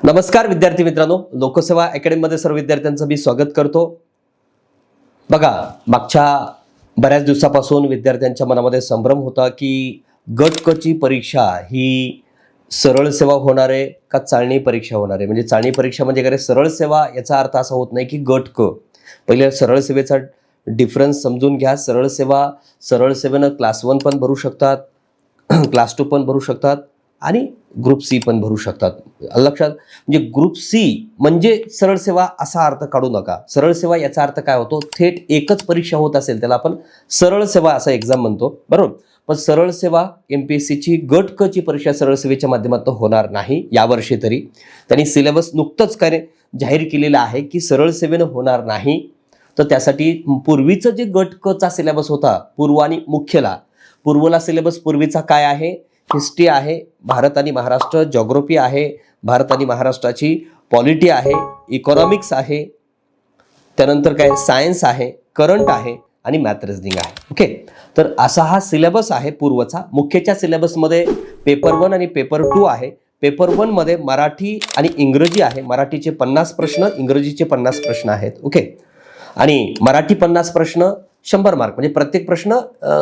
नमस्कार विद्यार्थी मित्रांनो, लोकसेवा अकॅडमीमध्ये सर्व विद्यार्थ्यांचं मी स्वागत करतो। बघा, मागच्या बऱ्याच दिवसापासून विद्यार्थ्यांच्या मनामध्ये संभ्रम होता की गट क ची परीक्षा ही सरळ सेवा होणार आहे का चाळणी परीक्षा होणार आहे। म्हणजे चाळणी परीक्षा म्हणजे काय, सरळ सेवा याचा अर्थ असा होत नाही की गट क। पहिले सरळ सेवेचा डिफरन्स समजून घ्या। सरळ सेवेनं क्लास 1 पण भरू शकतात, क्लास 2 पण भरू शकतात आणि ग्रुप सी पण भरू शकतात। लक्षात, म्हणजे ग्रुप सी म्हणजे सरळ सेवा असा अर्थ काढू नका। सरळ सेवा याचा अर्थ काय होतो, थेट एकच परीक्षा होत असेल त्याला आपण सरळ सेवा असा एक्झाम म्हणतो, बरोबर। पण सरळ सेवा एमपीएससी ची गट क ची परीक्षा सरळ सेवेच्या माध्यमातून होणार नाही यावर्षी तरी। त्यांनी सिलेबस नुकतंच जाहीर केलेला आहे की सरळ सेवेनं होणार नाही। तर त्यासाठी पूर्वीचं जे गट क चा सिलेबस होता, पूर्व आणि मुख्यला, पूर्वला सिलेबस पूर्वीचा काय आहे, हिस्ट्री आहे, भारत आणि महाराष्ट्र, जॉग्राफी आहे, भारत आणि महाराष्ट्राची पॉलिटी आहे, इकॉनॉमिक्स आहे, त्यानंतर काय सायन्स आहे, करंट आहे आणि मॅथ रिझनिंग आहे। ओके, तर असा हा सिलेबस आहे पूर्वचा। मुख्यच्या सिलेबसमध्ये पेपर 1 आणि पेपर 2 आहे। पेपर 1 मध्ये मराठी आणि इंग्रजी आहे। मराठीचे 50 प्रश्न, इंग्रजीचे 50 प्रश्न आहेत। ओके, आणि मराठी 50 प्रश्न 100 मार्क, म्हणजे प्रत्येक प्रश्न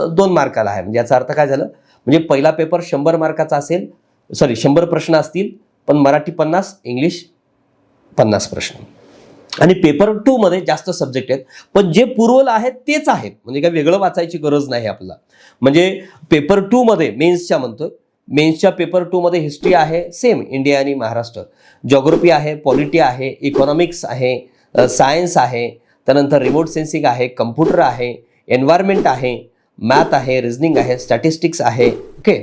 2 मार्काला आहे। म्हणजे याचा अर्थ काय झालं, म्हणजे पहिला पेपर 100 मार्काचा असेल, 100 प्रश्न असतील, पण मराठी 50, इंग्लिश 50 प्रश्न। आणि पेपर 2 मध्ये जास्त सब्जेक्ट आहेत, पण जे पूर्वला आहेत तेच आहेत, म्हणजे काय वेगळं वाचायची गरज नाही आपल्याला। म्हणजे पेपर 2 मध्ये मेन्सच्या म्हणतोय, मेन्सच्या पेपर 2 मध्ये हिस्ट्री आहे सेम, इंडिया आणि महाराष्ट्र, जॉग्राफी आहे, पॉलिटी आहे, इकॉनॉमिक्स आहे, सायन्स आहे, त्यानंतर रिमोट सेन्सिंग आहे, कम्प्युटर आहे, एन्व्हायरमेंट आहे, मॅथ आहे, रिझनिंग आहे, स्टॅटिस्टिक्स आहे, ओके,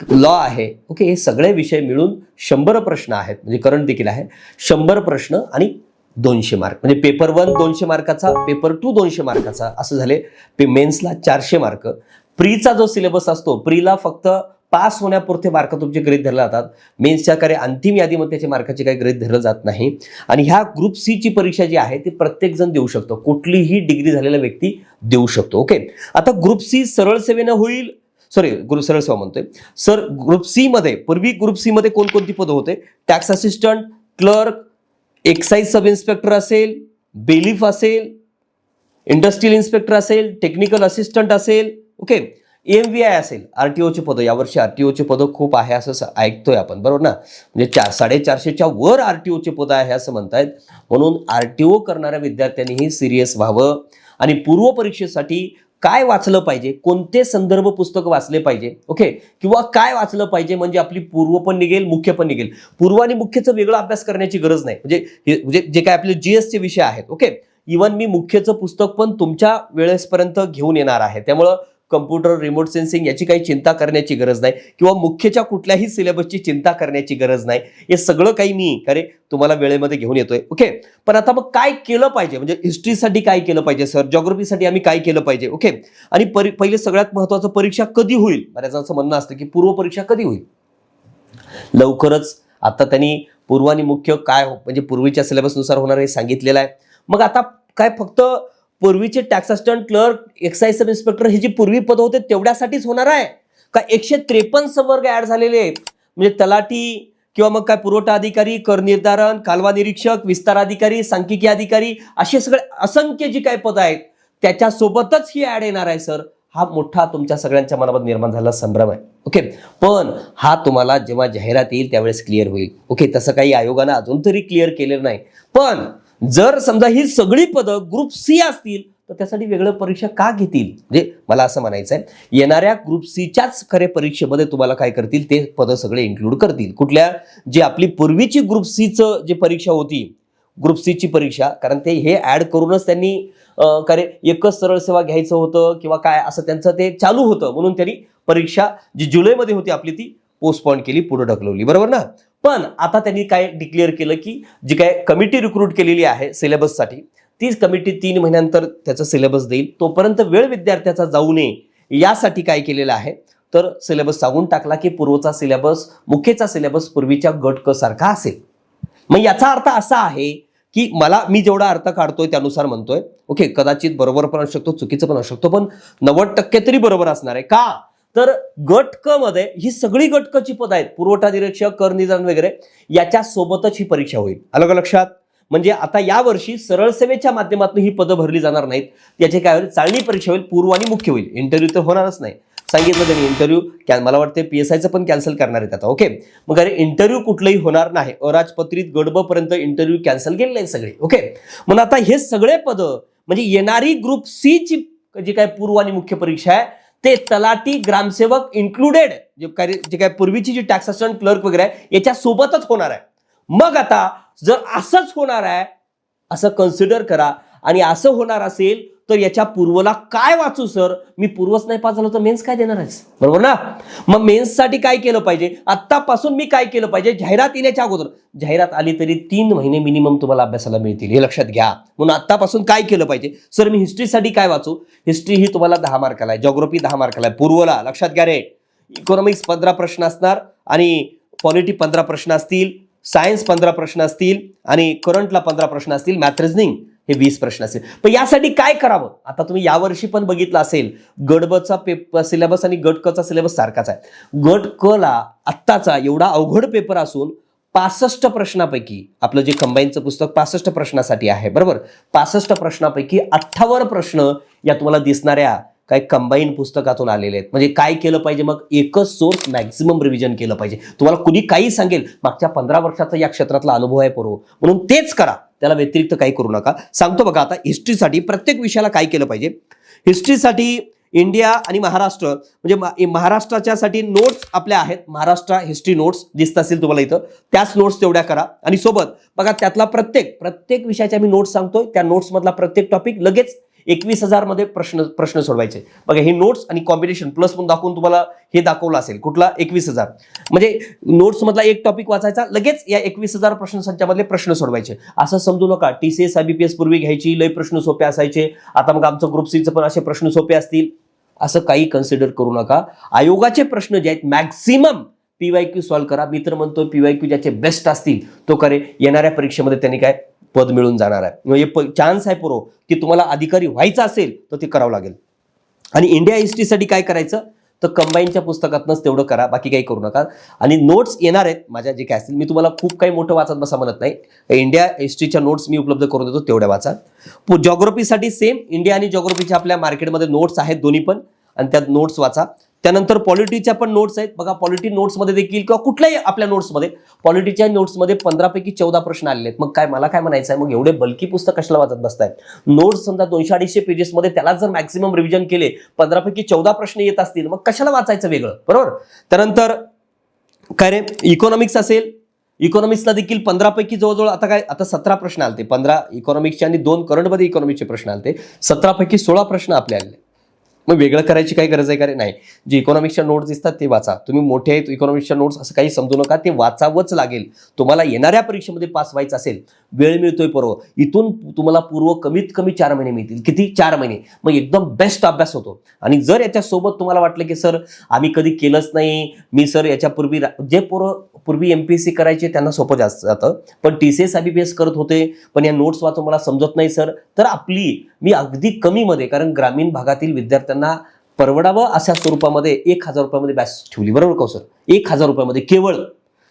लॉ आहे। ओके, हे सगळे विषय मिळून 100 प्रश्न आहेत, म्हणजे करंट देखील आहे। 100 प्रश्न आणि 200 मार्क, म्हणजे पेपर 1 200 मार्काचा, पेपर 2 200 मार्काचा, असं झाले। मेन्सला 400 मार्क। प्रीचा जो सिलेबस असतो, प्रीला फक्त पास होण्यापुरते मार्क तुमचे गृहीत धरले जातात। मेन्सच्या अंतिम यादीमध्ये त्याचे मार्काचे काही गृहीत धरलं जात नाही। आणि ह्या ग्रुप सी ची परीक्षा जी आहे ती प्रत्येक जण देऊ शकतो, कुठलीही डिग्री झालेला व्यक्ती देऊ शकतो। ओके, आता ग्रुप सी सरळ सेवेनं होईल, सरळ सेवा म्हणतोय सर। ग्रुप सी मध्ये, पूर्वी ग्रुप सी मध्ये कोणकोणती पदं होते, tax assistant, clerk, excise sub inspector असेल, बेलिफ असेल, इंडस्ट्रियल इन्स्पेक्टर असेल, टेक्निकल असिस्टंट असेल, ओके, एमव्हीआय असेल, आरटीओचे पदं। यावर्षी आरटीओचे पदं खूप आहे असं ऐकतोय आपण, बरोबर ना। म्हणजे 450च्या वर आरटीओचे पदं आहे असं म्हणतायत। म्हणून आरटीओ करणाऱ्या विद्यार्थ्यांनीही सिरियस व्हावं आणि पूर्व परीक्षेसाठी काय वाचलं पाहिजे, कोणते संदर्भ पुस्तक वाचले पाहिजे, ओके, किंवा काय वाचलं पाहिजे, म्हणजे आपली पूर्व पण निघेल, मुख्य पण निघेल। पूर्व आणि मुख्यचा वेगळा अभ्यास करण्याची गरज नाही, म्हणजे जे काय आपले जीएस चे विषय आहेत, ओके, इव्हन मी मुख्यचं पुस्तक पण तुमच्या वेळेसपर्यंत घेऊन येणार आहे। त्यामुळं कम्प्युटर, रिमोट सेन्सिंग याची काही चिंता करण्याची गरज नाही, किंवा मुख्यच्या कुठल्याही सिलेबसची चिंता करण्याची गरज नाही। हे सगळं काही मी तुम्हाला वेळेमध्ये घेऊन येतोय। ओके, पण आता मग काय केलं पाहिजे, म्हणजे हिस्ट्रीसाठी काय केलं पाहिजे सर, जॉग्राफीसाठी आम्ही काय केलं पाहिजे, ओके, आणि पहिले सगळ्यात महत्त्वाचं, परीक्षा कधी होईल। बऱ्याच म्हणणं असतं की पूर्व परीक्षा कधी होईल, लवकरच। आता त्यांनी पूर्व आणि मुख्य काय, म्हणजे पूर्वीच्या सिलेबसनुसार होणार हे सांगितलेलं आहे। मग आता काय फक्त पूर्वीचे tax assistant, clerk, excise sub inspector हे जी पूर्वी पद होते तेवढ्यासाठीच होणार आहे का 153 संवर्ग ऍड झालेले आहेत, म्हणजे तलाठी किंवा मग काय पुरवठा अधिकारी, कर निर्धारण, कालवा निरीक्षक, विस्तार अधिकारी, सांख्यिकी अधिकारी, असे सगळे असंख्य जी काही पद आहेत त्याच्यासोबतच ही ऍड येणार आहे सर। हा मोठा तुमच्या सगळ्यांच्या मनामध्ये निर्माण झालेला संभ्रम आहे। ओके, पण हा तुम्हाला जेव्हा जाहिरात येईल त्यावेळेस क्लिअर होईल। ओके, तसं काही आयोगानं अजून तरी क्लिअर केलेलं नाही। पण जर समजा ही सगळी पदं ग्रुप सी असतील तर त्यासाठी वेगळं परीक्षा का घेतील, म्हणजे मला असं म्हणायचं आहे, येणाऱ्या ग्रुप सीच्याच परीक्षेमध्ये तुम्हाला काय करतील, ते पदं सगळे इन्क्लूड करतील। कुठल्या, जी आपली पूर्वीची ग्रुप सीचं जी परीक्षा होती, ग्रुप सी ची परीक्षा, कारण ते हे ऍड करूनच त्यांनी एकच सरळ सेवा घ्यायचं होतं किंवा काय असं त्यांचं ते चालू होतं, म्हणून त्यांनी परीक्षा जी जुलैमध्ये होती आपली ती पोस्टपोन केली, पुढे ढकलवली, बरोबर ना। पण आता त्यांनी काय डिक्लेअर केलं की जी काय कमिटी रिक्रूट केलेली आहे सिलेबससाठी, तीच कमिटी 3 महिन्यानंतर त्याचा सिलेबस देईल। तोपर्यंत वेळ विद्यार्थ्याचा जाऊ नये यासाठी काय केलेलं आहे, तर सिलेबस सांगून टाकला की पूर्वचा सिलेबस, मुख्यचा सिलेबस पूर्वीच्या गट क सारखा असेल। मग याचा अर्थ असा आहे की मी जेवढा अर्थ काढतोय त्यानुसार म्हणतोय, ओके, कदाचित बरोबर पण असू शकतो, चुकीचं पण असू शकतो, पण 90% तरी बरोबर असणार आहे। का, तर गट क मध्ये ही सगळी गट क ची पदं आहेत, पुरवठा निरीक्षक, कर निदान वगैरे, याच्या सोबतच ही परीक्षा होईल. आलं का लक्षात? म्हणजे आता यावर्षी सरळ सेवेच्या माध्यमातून ही पदं भरली जाणार नाहीत. त्याचे काय होईल, चाळणी परीक्षा होईल, पूर्व आणि मुख्य होईल. इंटरव्ह्यू तर होणारच नाही, सांगितलं त्यांनी. इंटरव्ह्यू मला वाटते PSIचं पण कॅन्सल करणार आहेत आता. ओके, मग अरे इंटरव्ह्यू कुठलंही होणार नाही, अराजपत्रित गट ब पर्यंत इंटरव्ह्यू कॅन्सल केलेले आहेत सगळे. ओके, मग आता हे सगळे पदं म्हणजे येणारी ग्रुप सी ची जी काय पूर्व आणि मुख्य परीक्षा आहे ते तलाठी, ग्रामसेवक इन्क्लुडेड जे काय पूर्वीची जी टॅक्स असिस्टंट, क्लर्क वगैरे आहे याच्या सोबतच होणार आहे. मग आता जर असंच होणार आहे असं कन्सिडर करा, आणि असं होणार असेल तर याच्या पूर्वला काय वाचू सर, मी पूर्वच नाही पास झालो तर मेन्स काय देणार आहेस, बरोबर ना? मग मेन्ससाठी काय केलं पाहिजे, आत्तापासून मी काय केलं पाहिजे, जाहिरात येण्याच्या अगोदर, जाहिरात आली तरी 3 महिने मिनिमम तुम्हाला अभ्यासाला मिळतील, हे लक्षात घ्या. म्हणून आत्तापासून काय केलं पाहिजे, सर मी हिस्ट्रीसाठी काय वाचू, हिस्ट्री ही तुम्हाला 10 मार्काला आहे, ज्योग्राफी 10 मार्काला आहे, पूर्वला लक्षात घ्या रे. इकॉनॉमिक्स 15 प्रश्न असणार, आणि पॉलिटी 15 प्रश्न असतील, सायन्स 15 प्रश्न असतील, आणि करंटला 15 प्रश्न असतील, मॅथ रिझनिंग हे 20 प्रश्न असतील. पण यासाठी काय करावं, आता तुम्ही यावर्षी पण बघितलं असेल, गट ब चा पेपर सिलेबस आणि गट क चा सिलेबस सारखाच आहे. गट क ला आत्ताचा एवढा अवघड पेपर असून 65 प्रश्नापैकी आपलं जे कंबाईनचं पुस्तक 65 प्रश्नासाठी आहे, बरोबर, 65 प्रश्नापैकी 58 प्रश्न या तुम्हाला दिसणाऱ्या काय कंबाईन पुस्तकातून आलेले आहेत. म्हणजे काय केलं पाहिजे, मग एकच सोर्स मॅक्सिमम रिव्हिजन केलं पाहिजे. तुम्हाला कुणी काही सांगेल, मागच्या 15 वर्षाचा या क्षेत्रातला अनुभव आहे पूर्व, म्हणून तेच करा, त्याला व्यतिरिक्त काही करू नका. सांगतो बघा आता हिस्ट्रीसाठी प्रत्येक विषयाला काय केलं पाहिजे. हिस्ट्रीसाठी इंडिया आणि महाराष्ट्र, म्हणजे महाराष्ट्राच्या साठी नोट्स आपल्या आहेत, महाराष्ट्र हिस्ट्री नोट्स दिसत असतील तुम्हाला इथं, त्याच नोट्स तेवढ्या करा. आणि सोबत बघा त्यातला प्रत्येक विषयाच्या मी नोट्स सांगतोय, त्या नोट्स मधला प्रत्येक टॉपिक लगेच 21,000 मध्ये प्रश्न सोडवायचे. बघा हे नोट्स आणि कॉम्बिनेशन प्लस म्हणून दाखवून तुम्हाला हे दाखवलं असेल, कुठला 21,000, म्हणजे नोट्स मधला एक टॉपिक वाचायचा, लगेच या 21,000 प्रश्नसंचामधले प्रश्न सोडवायचे. असं समजू नका TCS IBPS पूर्वी घ्यायची, लय प्रश्न सोपे असायचे, आता मग आमचं ग्रुप सीचं पण असे प्रश्न सोपे असतील, असं काही कन्सिडर करू नका. आयोगाचे प्रश्न जे आहेत मॅक्सिमम PYQ सॉल्व्ह करा. मी तर म्हणतो PYQ ज्याचे बेस्ट असतील तो करे, येणाऱ्या परीक्षेमध्ये त्यांनी काय पद मिळून जाणार आहे. म्हणजे चान्स आहे पुरो की तुम्हाला अधिकारी व्हायचं असेल तर ते करावं लागेल. आणि इंडिया हिस्ट्रीसाठी काय करायचं, तर कंबाईनच्या पुस्तकातनंच तेवढं करा, बाकी काही करू नका. आणि नोट्स येणार आहेत माझ्या जे काय असतील, मी तुम्हाला खूप काही मोठं वाचत बसा म्हणत नाही, इंडिया हिस्ट्रीच्या नोट्स मी उपलब्ध करून देतो, तेवढ्या वाचा. ज्योग्राफीसाठी सेम इंडिया आणि ज्योग्राफीच्या आपल्या मार्केटमध्ये नोट्स आहेत दोन्ही पण, आणि त्या नोट्स वाचा. त्यानंतर पॉलिटीच्या पण नोट्स आहेत बघा, पॉलिटी नोट्समध्ये देखील किंवा कुठल्याही आपल्या नोट्समध्ये पॉलिटीच्या नोट्समध्ये 15 पैकी 14 प्रश्न आलेले आहेत. मग काय मला काय म्हणायचं आहे, मग एवढे बल्की पुस्तक कशाला वाचत बसताय, नोट्स समजा 200-250 पेजेसमध्ये त्याला जर मॅक्सिमम रिव्हिजन केले, 15 पैकी 14 प्रश्न येत असतील, मग कशाला वाचायचं वेगळं, बरोबर. त्यानंतर काय रे, इकॉनॉमिक्स असेल, इकॉनॉमिक्सला देखील 15 पैकी जवळजवळ आता 17 प्रश्न आलते, 15 इकॉनॉमिक्सचे आणि 2 करंटमध्ये इकॉनॉमिक्सचे प्रश्न आलते, 17 पैकी 16 प्रश्न आपले आले. मग वेगळं करायची काही गरज आहे का रे, नाही. जे इकॉनॉमिक्सच्या नोट्स दिसतात ते वाचा, तुम्ही मोठे आहेत इकॉनॉमिक्सच्या नोट्स असं काही समजू नका, ते वाचावंच लागेल. तुम्हाला येणाऱ्या परीक्षेमध्ये पास व्हायचं असेल, वेळ मिळतोय पूर्व, इथून तुम्हाला पूर्व कमीत कमी 4 महिने मिळतील. किती, 4 महिने, मग एकदम बेस्ट अभ्यास होतो. आणि जर याच्यासोबत तुम्हाला वाटलं की सर आम्ही कधी केलंच नाही, मी सर याच्यापूर्वी जे पूर्वी MPSC करायचे त्यांना सोपं जास्त जातं, पण TCS IBPS करत होते पण या नोट्स वाचून मला समजत नाही सर, तर मी अगदी कमी मध्ये, कारण ग्रामीण भागातील विद्यार्थ्यांना परवडावं अशा स्वरूपामध्ये 1,000 रुपयामध्ये बॅच ठेवली, बरोबर का सर, 1,000 रुपयामध्ये केवळ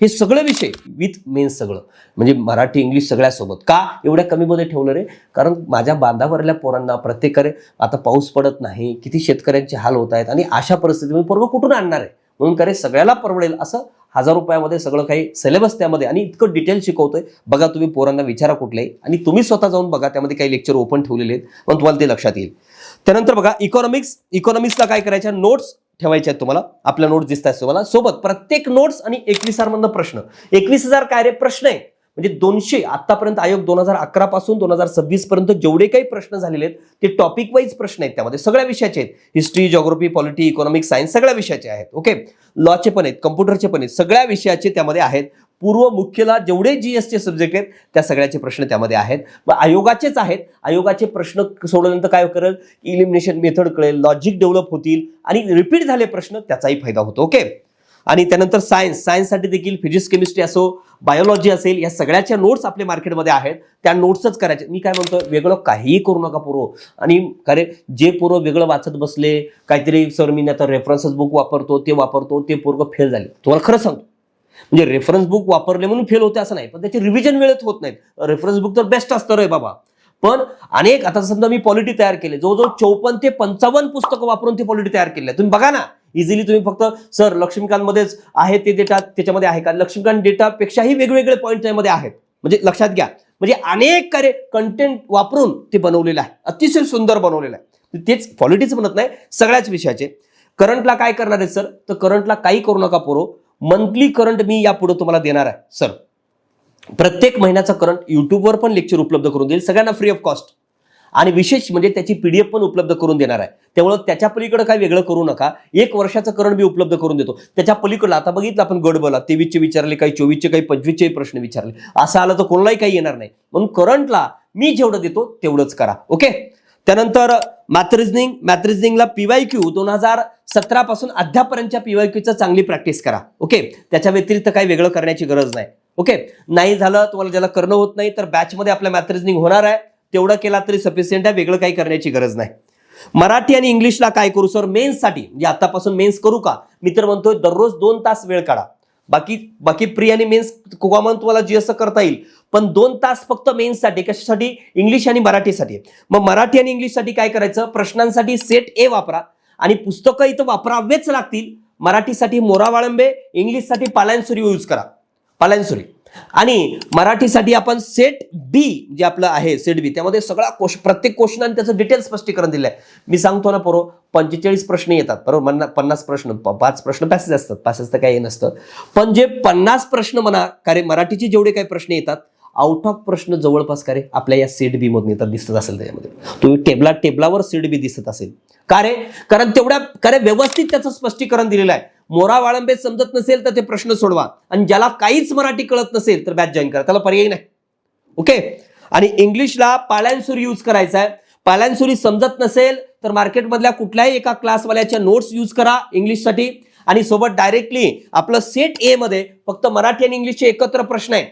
हे सगळे विषय विथ मेन्स सगळं, म्हणजे मराठी इंग्लिश सगळ्यासोबत. का एवढ्या कमी मध्ये ठेवलं रे, कारण माझ्या बांधावरल्या पोरांना प्रत्येकाने, आता पाऊस पडत नाही, किती शेतकऱ्यांचे हाल होत आहेत, आणि अशा परिस्थितीमध्ये पोरगं कुठून आणणार आहे, म्हणून करे सगळ्याला परवडेल असं 1,000 रुपयामध्ये सगळं काही सिलेबस त्यामध्ये, आणि इतकं डिटेल शिकवतोय. बघा तुम्ही पोरांना विचारा कुठले, आणि तुम्ही स्वतः जाऊन बघा, त्यामध्ये काही लेक्चर ओपन ठेवलेले आहेत, पण तुम्हाला ते लक्षात येईल. त्यानंतर बघा इकॉनॉमिक्सला काय करायच्या, नोट्स ठेवायच्या आहेत तुम्हाला, आपल्या नोट्स दिसतात तुम्हाला सोबत, प्रत्येक नोट्स आणि 21,000 मधनं प्रश्न. 21,000 काय रे प्रश्न आहे, म्हणजे 200 आतापर्यंत आयोग 2011 पासून 2026 पर्यंत जेवढे काही प्रश्न झालेले आहेत ते टॉपिक वाईज प्रश्न आहेत, त्यामध्ये सगळ्या विषयाचे आहेत, history, geography, polity, economics, science सगळ्या विषयाचे आहेत. ओके, लॉचे पण आहेत, कम्प्युटरचे पण आहेत, सगळ्या विषयाचे त्यामध्ये आहेत. पूर्व मुख्यला जेवढे GSचे सब्जेक्ट आहेत त्या सगळ्याचे प्रश्न त्यामध्ये आहेत. मग आयोगाचेच आहेत, आयोगाचे प्रश्न सोडवल्यानंतर काय करेल, इलिमिनेशन मेथड कळेल, लॉजिक डेव्हलप होतील, आणि रिपीट झाले प्रश्न त्याचाही फायदा होतो. ओके, आणि त्यानंतर सायन्ससाठी देखील फिजिक्स केमिस्ट्री असो, बायोलॉजी असेल, या सगळ्याच्या नोट्स आपल्या मार्केटमध्ये आहेत, त्या नोट्सच करायचे. मी काय म्हणतो, वेगळं काहीही करू नका पोरं. आणि खरे जे पोरं वेगळं वाचत बसले, काहीतरी सर मी आता रेफरन्सेस बुक वापरतो, ते पोरं फेल झाले. तुम्हाला खरं सांगतो, म्हणजे रेफरन्स बुक वापरले म्हणून फेल होते असं नाही, पण त्याची रिव्हिजन वेळेत होत नाहीत. रेफरन्स बुक तर बेस्ट असतं रे बाबा. पण अनेक, आता समजा मी पॉलिटी तयार केले, जवळजवळ 54 ते 55 पुस्तकं वापरून ती पॉलिटी तयार केली आहे. तुम्ही बघा ना, इझिली तुम्ही फक्त सर लक्ष्मीकांतमध्येच आहे ते डेटा त्याच्यामध्ये आहे का, लक्ष्मीकांत डेटापेक्षाही वेगवेगळे पॉईंट त्यामध्ये आहेत. म्हणजे लक्षात घ्या, म्हणजे अनेक कार्य कंटेंट वापरून ते बनवलेलं आहे, अतिशय सुंदर बनवलेलं आहे. तेच पॉलिटिक्स म्हणत नाही, सगळ्याच विषयाचे. करंटला काय करणार आहे सर, तर करंटला काही करू नका पोरो. मंथली करंट मी यापुढे तुम्हाला देणार आहे सर. प्रत्येक महिन्याचा करंट युट्यूबवर पण लेक्चर उपलब्ध करून देईल सगळ्यांना फ्री ऑफ कॉस्ट. आणि विशेष म्हणजे त्याची पीडीएफ पण उपलब्ध करून देणार आहे. त्यामुळे त्याच्या पलीकडे काही वेगळं करू नका. 1 वर्षाचं करंट मी उपलब्ध करून देतो. त्याच्या पलीकडे आता बघितलं आपण गडबला 23चे विचारले, काही 24चे, काही 25चे प्रश्न विचारले. असं आलं तर कोणालाही काही येणार नाही. म्हणून करंटला मी जेवढं देतो तेवढंच करा. ओके. त्यानंतर मॅथ रिझनिंगला पीवायक्यू 2017 पासून अद्यापर्यंतच्या पीवायक्यूचं चांगली प्रॅक्टिस करा. ओके. त्याच्या व्यतिरिक्त काही वेगळं करण्याची गरज नाही. ओके. नाही झालं तुम्हाला, ज्याला करणं होत नाही, तर बॅचमध्ये आपल्या मॅथ रिझनिंग होणार आहे, तेवढं केला तरी सफिशियंट आहे. वेगळं काही करण्याची गरज नाही. मराठी आणि इंग्लिशला काय करू सर, मेन्ससाठी म्हणजे आतापासून मेन्स करू का, मी तर म्हणतोय दररोज 2 तास वेळ काढा. बाकी प्री आणि मेन्स कॉमन तुम्हाला जी असं करता येईल, पण 2 तास फक्त मेन्ससाठी. कशासाठी, इंग्लिश आणि मराठीसाठी. मग मराठी आणि इंग्लिशसाठी काय करायचं, प्रश्नांसाठी सेट ए वापरा आणि पुस्तकं इथं वापरावेच लागतील. मराठीसाठी मोरा वाळंबे, इंग्लिशसाठी पालायनसुरी यूज करा, पालायनसुरी. आणि मराठीसाठी आपण सेट बी जे आपलं आहे सेट बी, त्यामध्ये सगळा प्रत्येक क्वेश्चन आणि त्याचं डिटेल स्पष्टीकरण दिलंय. मी सांगतो ना पोरो, 45 प्रश्न येतात बरोबर, 50 प्रश्न, 5 प्रश्न पॅसेज असतात, पॅसेज तर काही नसतं. पण जे 50 प्रश्न म्हणा कारण मराठीचे जेवढे काही प्रश्न येतात, आउट ऑफ प्रश्न जवळपास का रे आपल्या या सेट बी मधून येतात, दिसत असेल त्याच्यामध्ये. तुम्ही टेबलावर सेट बी दिसत असेल का रे, कारण तेवढ्या व्यवस्थित त्याचं स्पष्टीकरण दिलेलं आहे. मोरा वाळंबे समजत नसेल तर ते प्रश्न सोडवा, आणि ज्याला काहीच मराठी कळत नसेल तर बॅच जॉईन करा, त्याला पर्याय नाही. ओके. आणि इंग्लिशला पालायनसुरी यूज करायचा आहे. पालायनसुरी समजत नसेल तर मार्केटमधल्या कुठल्याही एका क्लासवाल्याच्या नोट्स यूज करा इंग्लिशसाठी, आणि सोबत डायरेक्टली आपलं सेट ए मध्ये फक्त मराठी आणि इंग्लिशचे एकत्र प्रश्न आहे.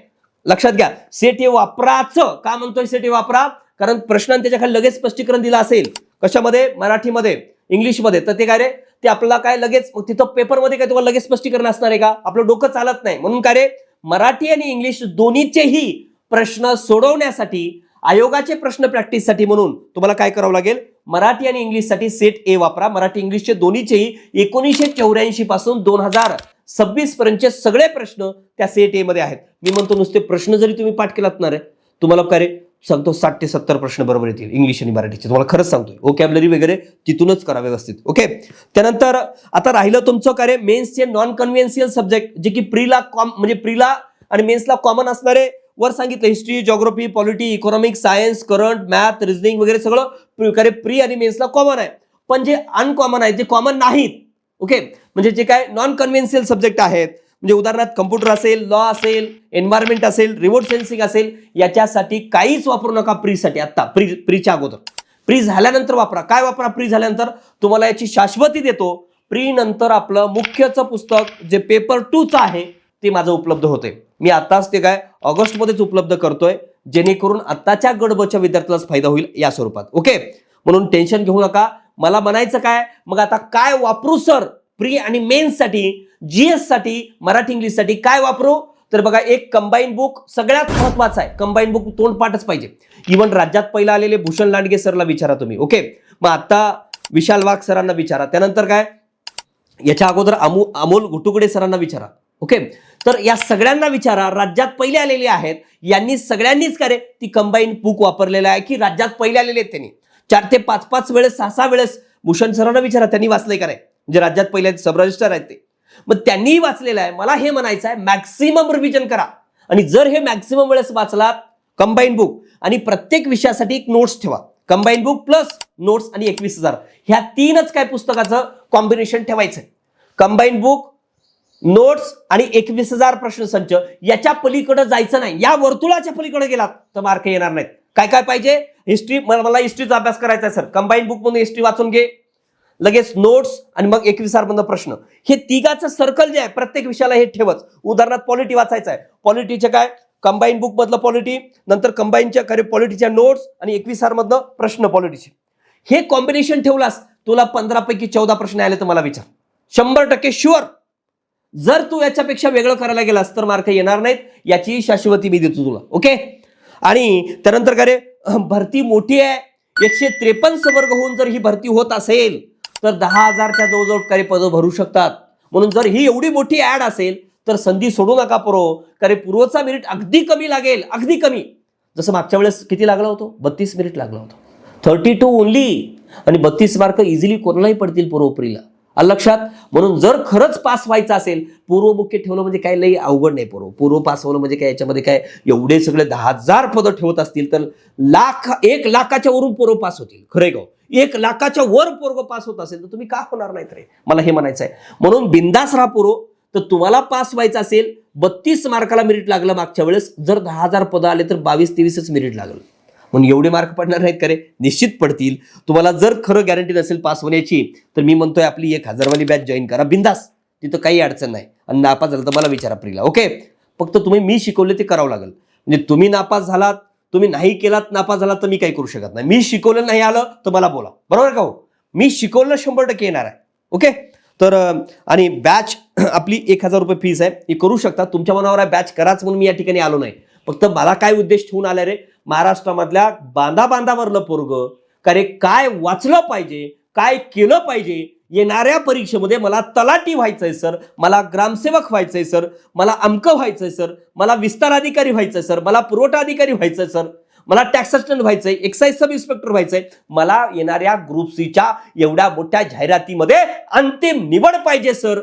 लक्षात घ्या, सेट ए वापराचं का म्हणतोय, सेट ए वापरा कारण प्रश्न त्याच्या खाली लगेच स्पष्टीकरण दिलं असेल. कशामध्ये, मराठीमध्ये, इंग्लिशमध्ये, तर ते काय रे, ते आपल्याला काय लगेच तिथं पेपरमध्ये काय तुम्हाला लगेच स्पष्टीकरण असणार आहे का, आपलं डोकं चालत नाही. म्हणून काय रे, मराठी आणि इंग्लिश दोन्हीचेही प्रश्न सोडवण्यासाठी, आयोगाचे प्रश्न प्रॅक्टिससाठी म्हणून तुम्हाला काय करावं लागेल, मराठी आणि इंग्लिशसाठी सेट ए वापरा. मराठी इंग्लिशचे दोन्हीचेही 1984 पासून 2026 पर्यंतचे सगळे प्रश्न त्या सेट ए मध्ये आहेत. मी म्हणतो नुसते प्रश्न जरी तुम्ही पाठ केलात ना रे, तुम्हाला काय रे सांगतो 60 ते 70 प्रश्न बरोबर येतील इंग्लिश आणि मराठीचे. तुम्हाला खरंच सांगतोय, वोकॅब्युलरी वगैरे तिथूनच करा व्यवस्थित. ओके. त्यानंतर आता राहिलं तुमचं काय रे, मेन्सचे नॉन कन्व्हेन्शियल सब्जेक्ट, जे की प्रीला म्हणजे प्रीला आणि मेन्सला कॉमन असणारे. वर सांगितलं history, geography, polity, economics, science, current, math, reasoning वगैरे सगळं प्री आणि मेन्सला कॉमन आहे. पण जे अनकॉमन आहे, जे कॉमन नाहीत, ओके, म्हणजे जे काय नॉन कन्व्हेन्शियल सब्जेक्ट आहेत, म्हणजे उदाहरणार्थ कम्प्युटर असेल, लॉ असेल, एन्व्हायरमेंट असेल, रिमोट सेन्सिंग असेल, याच्यासाठी काहीच वापरू नका प्रीसाठी. आता प्रीच्या अगोदर, प्री झाल्यानंतर वापरा. काय वापरा प्री झाल्यानंतर, तुम्हाला याची शाश्वती देतो. प्री नंतर आपलं मुख्यचं पुस्तक जे पेपर 2चं आहे ते माझं उपलब्ध होते. मी आताच ते काय ऑगस्टमध्येच उपलब्ध करतोय, जेणेकरून आताच्या गडबच्या विद्यार्थ्यालाच फायदा होईल या स्वरूपात. ओके. म्हणून टेन्शन घेऊ नका. मला म्हणायचं काय, मग आता काय वापरू सर प्री आणि मेन्ससाठी, जीएस साठी, मराठी इंग्लिशसाठी काय वापरू, तर बघा एक कंबाईन बुक सगळ्यात महत्वाचं आहे. कंबाईन बुक तोंडपाठच पाहिजे. इव्हन राज्यात पहिला आलेले भूषण लांडगे सरला विचारा तुम्ही. ओके. मग आता विशाल वाघ सरांना विचारा. त्यानंतर काय, याच्या अगोदर अमोल घुटुकडे सरांना विचारा. ओके. तर या सगळ्यांना विचारा, राज्यात पहिले आलेले आहेत, यांनी सगळ्यांनीच काय रे ती कंबाईन बुक वापरलेलं आहे की राज्यात पहिले आलेले आहेत त्यांनी 4 ते 5 वेळेस 6 वेळेस. भूषण सरांना विचारा त्यांनी वाचलंय का नाही, म्हणजे राज्यात पहिले सब रजिस्टर आहेत ते, मग त्यांनीही वाचलेलं आहे. मला हे म्हणायचं आहे मॅक्सिमम रिव्हिजन करा. आणि जर हे मॅक्सिमम वेळेस वाचलात कंबाईन बुक, आणि प्रत्येक विषयासाठी एक नोट्स ठेवा. कंबाईन बुक प्लस नोट्स आणि 21,000 ह्या 3च काय पुस्तकाचं कॉम्बिनेशन ठेवायचं. कंबाईन बुक, नोट्स आणि 21,000 प्रश्नसंच. याच्या पलीकडे जायचं नाही. या वर्तुळाच्या पलीकडे गेलात तर मार्क येणार नाहीत. काय काय पाहिजे, हिस्ट्री, मला हिस्ट्रीचा अभ्यास करायचा आहे सर, कंबाईन बुक मधून हिस्ट्री वाचून घे. लगेच नोट्स आणि मग 21 मधनं प्रश्न. हे तिघाचं सर्कल जे आहे प्रत्येक विषयाला हे ठेवच. उदाहरणार्थ पॉलिटी वाचायचं आहे, पॉलिटीचे काय कंबाईन बुक मधलं पॉलिटी, नंतर कंबाईनच्या पॉलिटीच्या नोट्स आणि 21 मधनं प्रश्न पॉलिटीचे. हे कॉम्बिनेशन ठेवलास तुला 15 पैकी 14 प्रश्न आले तर मला विचार, 100% शुअर. जर तू याच्यापेक्षा वेगळं करायला गेलास तर मार्क येणार नाहीत, याची शाश्वती मी देतो तुला. ओके. आणि त्यानंतर काय रे, भरती मोठी आहे, 153 वर्ग होऊन जर ही भरती होत असेल तर 10,000च्या जवळजवळ काही पदं भरू शकतात. म्हणून जर ही एवढी मोठी ऍड असेल तर संधी सोडू नका पोरो. कारण पूर्वचा मेरिट अगदी कमी लागेल, अगदी कमी. जसं मागच्या वेळेस किती लागला होतो, 32 मेरिट लागला होता, 32 ओनली. आणि 32 मार्क इझिली कोणालाही पडतील पूर्वप्रीला, लक्षात. म्हणून जर खरंच पास व्हायचं असेल, पूर्व मुख्य ठेवलं म्हणजे काय लई अवघड नाही. पूर्व पास होणं म्हणजे काय, याच्यामध्ये काय एवढे सगळे 10,000 पदं ठेवत असतील तर 1,00,000च्या वरून पूर्व पास होतील. खरे गाव 1,00,000च्या वर पूर्व पास होत असेल तर तुम्ही का होणार नाहीत रे, मला हे म्हणायचं आहे. म्हणून बिंदास राहा पूर्व. तर तुम्हाला पास व्हायचं असेल, 32 मार्काला मेरिट लागलं मागच्या वेळेस, जर 10,000 पदं आले तर 22-23च मेरिट लागलं. म्हणून एवढे मार्क पडणार नाहीत करे, निश्चित पडतील. तुम्हाला जर खरं गॅरंटी नसेल पास होण्याची तर मी म्हणतोय आपली 1,000 वाली बॅच जॉईन करा बिंदास, तिथं काही अडचण नाही. आणि नापास झालं तर मला विचारा प्रीला. ओके. फक्त तुम्ही मी शिकवले ते करावं लागेल. म्हणजे तुम्ही नापास झालात, तुम्ही नाही केलात नापास झालात तर मी काही करू शकत नाही. मी शिकवलं नाही आलं तर मला बोला, बरोबर का हो. मी शिकवलं 100% येणार आहे. ओके. तर आणि बॅच आपली 1,000 रुपये फीस आहे, ही करू शकता. तुमच्या मनावर आहे बॅच कराच म्हणून मी या ठिकाणी आलो नाही. फक्त मला काय उद्देश ठेवून आलाय रे, महाराष्ट्रामधल्या बांधावरलं पोरग काय वाचलं पाहिजे, काय केलं पाहिजे. येणाऱ्या परीक्षेमध्ये मला तलाठी व्हायचंय सर, मला ग्रामसेवक व्हायचंय सर, मला अमकं व्हायचंय सर, मला विस्तार अधिकारी व्हायचंय सर, मला पुरवठा अधिकारी व्हायचंय सर, मला टॅक्स असिस्टंट व्हायचंय, एक्साईज सब इन्स्पेक्टर व्हायचंय. मला येणाऱ्या ग्रुप सीच्या एवढ्या मोठ्या जाहिरातीमध्ये अंतिम निवड पाहिजे सर,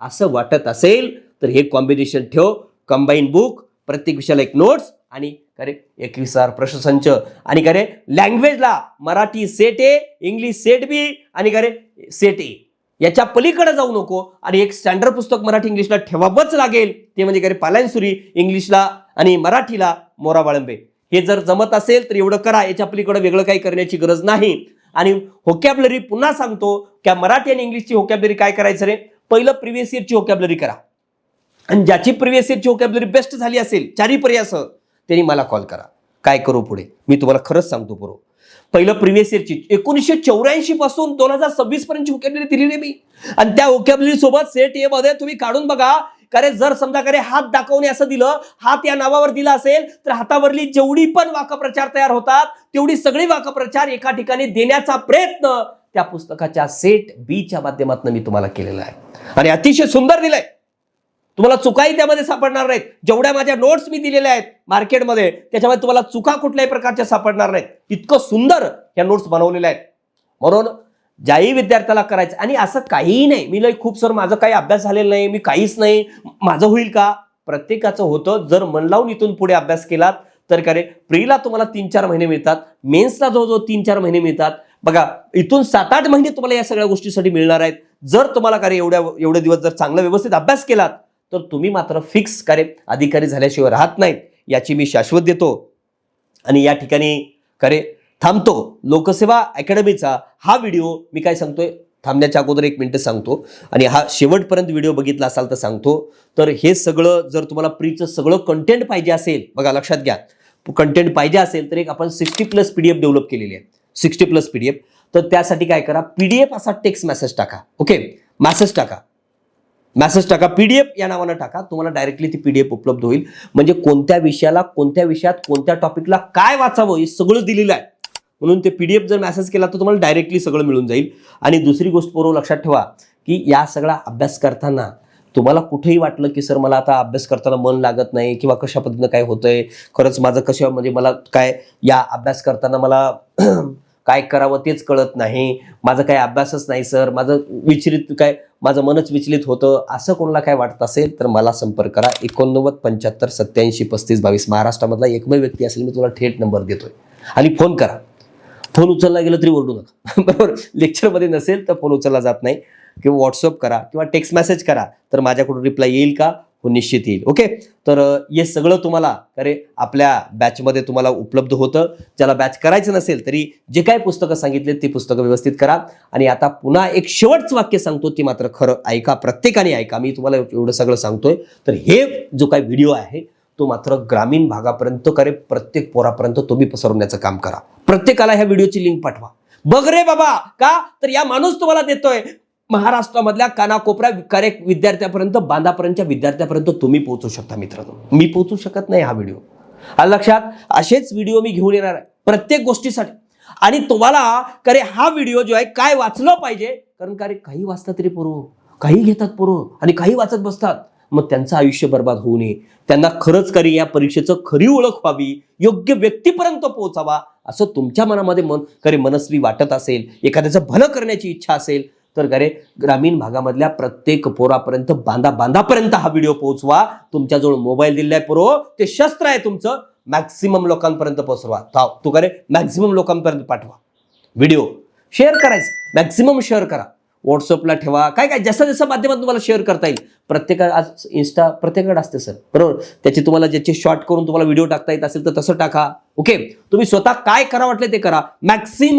असं वाटत असेल तर हे कॉम्बिनेशन ठेव. कंबाईन बुक, प्रत्येक विषयाला एक नोट्स आणि करे 21 प्रश्नसंच. आणि करे लँग्वेजला Marathi set A, English set B आणि करे सेट ए. याच्या पलीकडे जाऊ नको. आणि एक स्टँडर्ड पुस्तक मराठी इंग्लिशला ठेवावंच लागेल, ते म्हणजे करे पालायनसुरी, इंग्लिशला आणि मराठीला मोरा बाळंबे. हे जर जमत असेल तर एवढं करा, याच्या पलीकडे वेगळं काही करण्याची गरज नाही. आणि व्होकॅब्लरी पुन्हा सांगतो की मराठी आणि इंग्लिशची व्होकॅब्लरी काय करायचं रे, पहिलं प्रिव्हियस इयरची व्होकॅब्लरी करा. आणि ज्याची प्रिव्हियस इयरची व्होकॅब्लरी बेस्ट झाली असेल चारी पर्यायासह त्यांनी मला कॉल करा. काय करू पुढे मी तुम्हाला खरंच सांगतो. बरोबर, पहिलं प्रिव्हियस इयरची 1984 पासून 2026 पर्यंतची व्होकॅब्लरी दिलेली मी. आणि त्या व्होकॅब्लरी सोबत सेट ए मध्ये तुम्ही काढून बघा. कारण जर समजा करे हात दाखवणे असं दिलं, हात या नावावर दिला असेल तर हातावरली जेवढी पण वाक्प्रचार तयार होतात तेवढी सगळी वाक्प्रचार एका ठिकाणी देण्याचा प्रयत्न त्या पुस्तकाच्या सेट बी च्या माध्यमातून मी तुम्हाला केलेला आहे. आणि अतिशय सुंदर दिलंय. तुम्हाला चुकाही त्यामध्ये सापडणार नाहीत. जेवढ्या माझ्या नोट्स मी दिलेल्या आहेत मार्केटमध्ये त्याच्यामध्ये तुम्हाला चुका कुठल्याही प्रकारच्या सापडणार नाहीत. इतकं सुंदर या नोट्स बनवलेल्या आहेत. म्हणून ज्याही विद्यार्थ्याला करायचं, आणि असं काहीही नाही मी लय खूप सर माझं काही अभ्यास झालेला नाही, मी काहीच नाही, माझं होईल का, प्रत्येकाचं होतं. जर मन लावून इथून पुढे अभ्यास केलात तर करे प्रीला तुम्हाला 3-4 महिने मिळतात, मेन्सला जवळजवळ 3-4 महिने मिळतात. बघा इथून 7-8 महिने तुम्हाला या सगळ्या गोष्टीसाठी मिळणार आहेत. जर तुम्हाला करे एवढे दिवस जर चांगला व्यवस्थित अभ्यास केलात तर तुम्ही मात्र फिक्स करे अधिकारी झाल्याशिवाय राहत नाहीत, याची मी शाश्वत देतो. आणि या ठिकाणी करे थांबतो. लोकसेवा अकॅडमीचा हा व्हिडिओ मी काय सांगतोय, थांबण्याच्या अगोदर 1 मिनिट सांगतो. आणि हा शेवटपर्यंत व्हिडिओ बघितला असाल तर सांगतो. तर हे सगळं जर तुम्हाला प्रीचं सगळं कंटेंट पाहिजे असेल, बघा लक्षात घ्या, कंटेंट पाहिजे असेल तर एक आपण 60+ PDF डेव्हलप केलेली आहे, 60+ PDF. तर त्यासाठी काय करा, PDF असा टेक्स्ट मेसेज टाका. ओके, मेसेज टाका PDF या नावानं टाका, तुम्हाला डायरेक्टली ती PDF उपलब्ध होईल. म्हणजे कोणत्या विषयाला, कोणत्या विषयात, कोणत्या टॉपिकला काय वाचावं हे सगळं दिलेलं आहे. म्हणून ते PDF जर मेसेज केला तर तुम्हाला डायरेक्टली सगळं मिळून जाईल. आणि दुसरी गोष्ट पोरं लक्षात ठेवा की या सगळा अभ्यास करताना तुम्हाला कुठेही वाटलं की सर मला आता अभ्यास करताना मन लागत नाही किंवा कशा पद्धतीनं काय होतंय, खरंच माझं कसं म्हणजे मला काय या अभ्यास करताना मला काय करावं तेच कळत नाही, माझं काय अभ्यासच नाही सर, माझं मनच विचलित होतं, असं कोणाला काय वाटत असेल तर मला संपर्क करा. 89 75 87 35 22 महाराष्ट्रामधला एकमेव व्यक्ती असेल मी तुला थेट नंबर देतोय. आणि फोन करा. फोन उचलला गेलं तरी ओरडू नका, बरोबर. लेक्चरमध्ये नसेल तर फोन उचलला जात नाही. किंवा व्हॉट्सअप करा किंवा टेक्स्ट मेसेज करा तर माझ्याकडून रिप्लाय येईल का हो निश्चित येईल. ओके, तर हे सगळं तुम्हाला अरे आपल्या बॅचमध्ये तुम्हाला उपलब्ध होतं. ज्याला बॅच करायचं नसेल तरी जे काही पुस्तकं सांगितले ती पुस्तकं व्यवस्थित करा. आणि आता पुन्हा एक शेवटचं वाक्य सांगतो, ती मात्र खरं ऐका, प्रत्येकाने ऐका. मी तुम्हाला एवढं सगळं सांगतोय, तर हे जो काही व्हिडिओ आहे तो मात्र ग्रामीण भागापर्यंत करे, प्रत्येक पोरापर्यंत तुम्ही पसरवण्याचं काम करा. प्रत्येकाला ह्या व्हिडिओची लिंक पाठवा. बघ रे बाबा, का तर या माणूस तुम्हाला देतोय महाराष्ट्रामधल्या कानाकोपऱ्या विद्यार्थ्यापर्यंत, बांधापर्यंतच्या विद्यार्थ्यापर्यंत तुम्ही पोहोचू शकता. मित्रांनो, मी पोहोचू शकत नाही हा व्हिडिओ. आलं लक्षात? असेच व्हिडिओ मी घेऊन येणार आहे प्रत्येक गोष्टीसाठी. आणि तुम्हाला करे हा व्हिडिओ जो आहे काय वाचलं पाहिजे, कारण का रे काही वाचतात तरी पोरं, काही घेतात पोरं आणि काही वाचत बसतात. मग त्यांचं आयुष्य बर्बाद होऊ नये, त्यांना खरंच करी या परीक्षेचं खरी ओळख व्हावी, योग्य व्यक्तीपर्यंत पोहोचावा असं तुमच्या मनामध्ये मनस्वी वाटत असेल, एखाद्याचं भलं करण्याची इच्छा असेल, तर करे ग्रामीण भागामधल्या प्रत्येक पोरापर्यंत, बांधापर्यंत हा व्हिडिओ पोहोचवा. तुमच्याजवळ मोबाईल दिलाय पोरो, ते शस्त्र आहे तुमचं. मॅक्सिमम लोकांपर्यंत पोहोचवा. तू करे मॅक्सिमम लोकांपर्यंत पाठवा. व्हिडिओ शेअर करायचं, मॅक्सिमम शेअर करा. व्हॉट्सअपला ठेवा, काय काय जसं जसं माध्यमात तुम्हाला शेअर करता येईल. प्रत्येकाला आज इन्स्टा प्रत्येकाकडे असते सर, बरोबर. त्याची तुम्हाला ज्याचे शॉर्ट करून तुम्हाला व्हिडिओ टाकता येत असेल तर तसं टाका. ओके, तुम्ही स्वतः काय करा वाटले ते करा. मॅक्सिमम